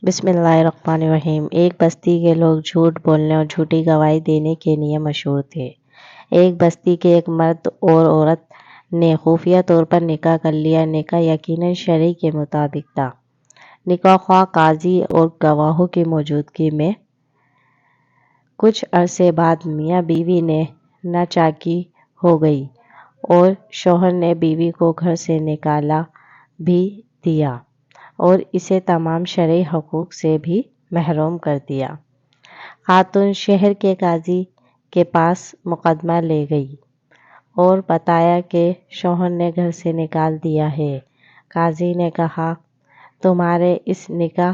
بسم اللہ الرحمن الرحیم۔ ایک بستی کے لوگ جھوٹ بولنے اور جھوٹی گواہی دینے کے لیے مشہور تھے۔ ایک بستی کے ایک مرد اور عورت نے خفیہ طور پر نکاح کر لیا۔ نکاح یقیناً شرع کے مطابق تھا۔ نکاح خواہ قاضی اور گواہوں کی موجودگی میں۔ کچھ عرصے بعد میاں بیوی نے ناچاکی ہو گئی اور شوہر نے بیوی کو گھر سے نکال بھی دیا اور اسے تمام شرعی حقوق سے بھی محروم کر دیا۔ خاتون شہر کے قاضی کے پاس مقدمہ لے گئی اور بتایا کہ شوہر نے گھر سے نکال دیا ہے۔ قاضی نے کہا، تمہارے اس نکاح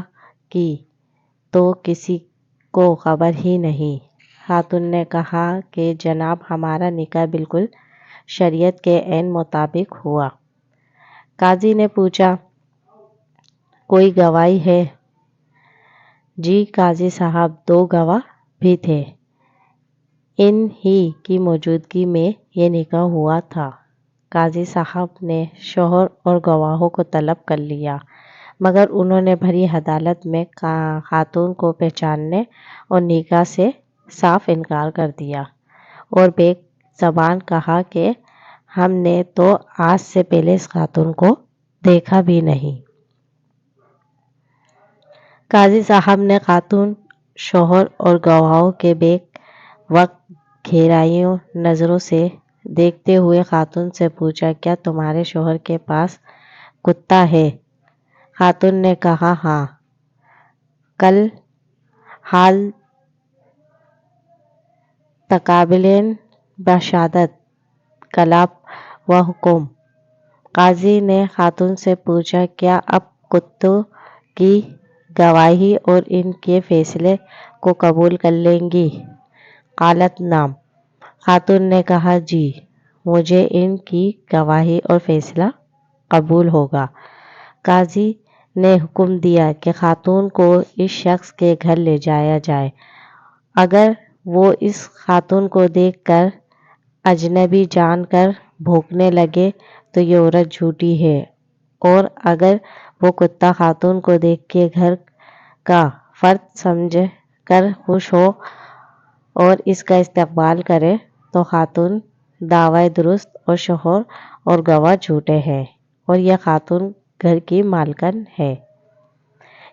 کی تو کسی کو خبر ہی نہیں۔ خاتون نے کہا کہ جناب، ہمارا نکاح بالکل شریعت کے عین مطابق ہوا۔ قاضی نے پوچھا، کوئی گواہ ہے؟ جی قاضی صاحب، 2 گواہ بھی تھے۔ ان ہی کی موجودگی میں یہ نکاح ہوا تھا۔ قاضی صاحب نے شوہر اور گواہوں کو طلب کر لیا، مگر انہوں نے بھری عدالت میں خاتون کو پہچاننے اور نکاح سے صاف انکار کر دیا اور بیک زبان کہا کہ ہم نے تو آج سے پہلے اس خاتون کو دیکھا بھی نہیں۔ قاضی صاحب نے خاتون، شوہر اور گواہوں کے بیک وقت گہرائی نظروں سے دیکھتے ہوئے خاتون سے پوچھا، کیا تمہارے شوہر کے پاس کتا ہے؟ خاتون نے کہا، ہاں۔ کل حال تقابلین بشہادت کلاب و حکم۔ قاضی نے خاتون سے پوچھا، کیا اب کتوں کی گواہی اور ان کے فیصلے کو قبول کر لیں گی؟ قالت نعم۔ خاتون نے کہا، جی، مجھے ان کی گواہی اور فیصلہ قبول ہوگا۔ قاضی نے حکم دیا کہ خاتون کو اس شخص کے گھر لے جایا جائے۔ اگر وہ اس خاتون کو دیکھ کر اجنبی جان کر بھونکنے لگے تو یہ عورت جھوٹی ہے، اور اگر وہ کتا خاتون کو دیکھ کے گھر کا فرد سمجھ کر خوش ہو اور اس کا استقبال کرے تو خاتون دعوی درست اور شوہر اور گواہ جھوٹے ہیں اور یہ خاتون گھر کی مالکن ہے۔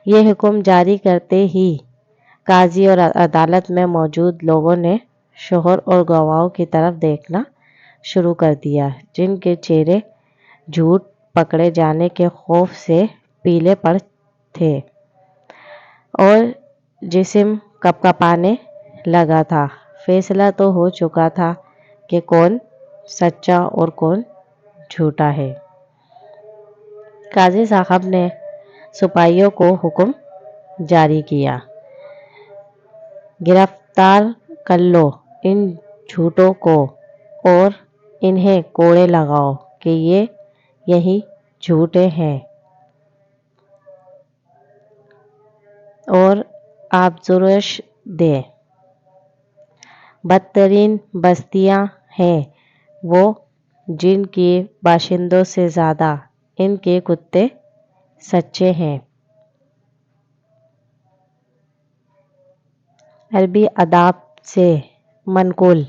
یہ حکم جاری کرتے ہی قاضی اور عدالت میں موجود لوگوں نے شوہر اور گواہوں کی طرف دیکھنا شروع کر دیا، جن کے چہرے جھوٹ پکڑے جانے کے خوف سے پیلے پڑ تھے اور جسم کپکپانے لگا تھا۔ فیصلہ تو ہو چکا تھا کہ کون سچا اور کون جھوٹا ہے۔ قاضی صاحب نے سپاہیوں کو حکم جاری کیا، گرفتار کر لو ان جھوٹوں کو اور انہیں کوڑے لگاؤ کہ یہ یہی جھوٹے ہیں اور آبزروش دیں۔ بدترین بستیاں ہیں وہ جن کے باشندوں سے زیادہ ان کے کتے سچے ہیں۔ عربی ادب سے منقول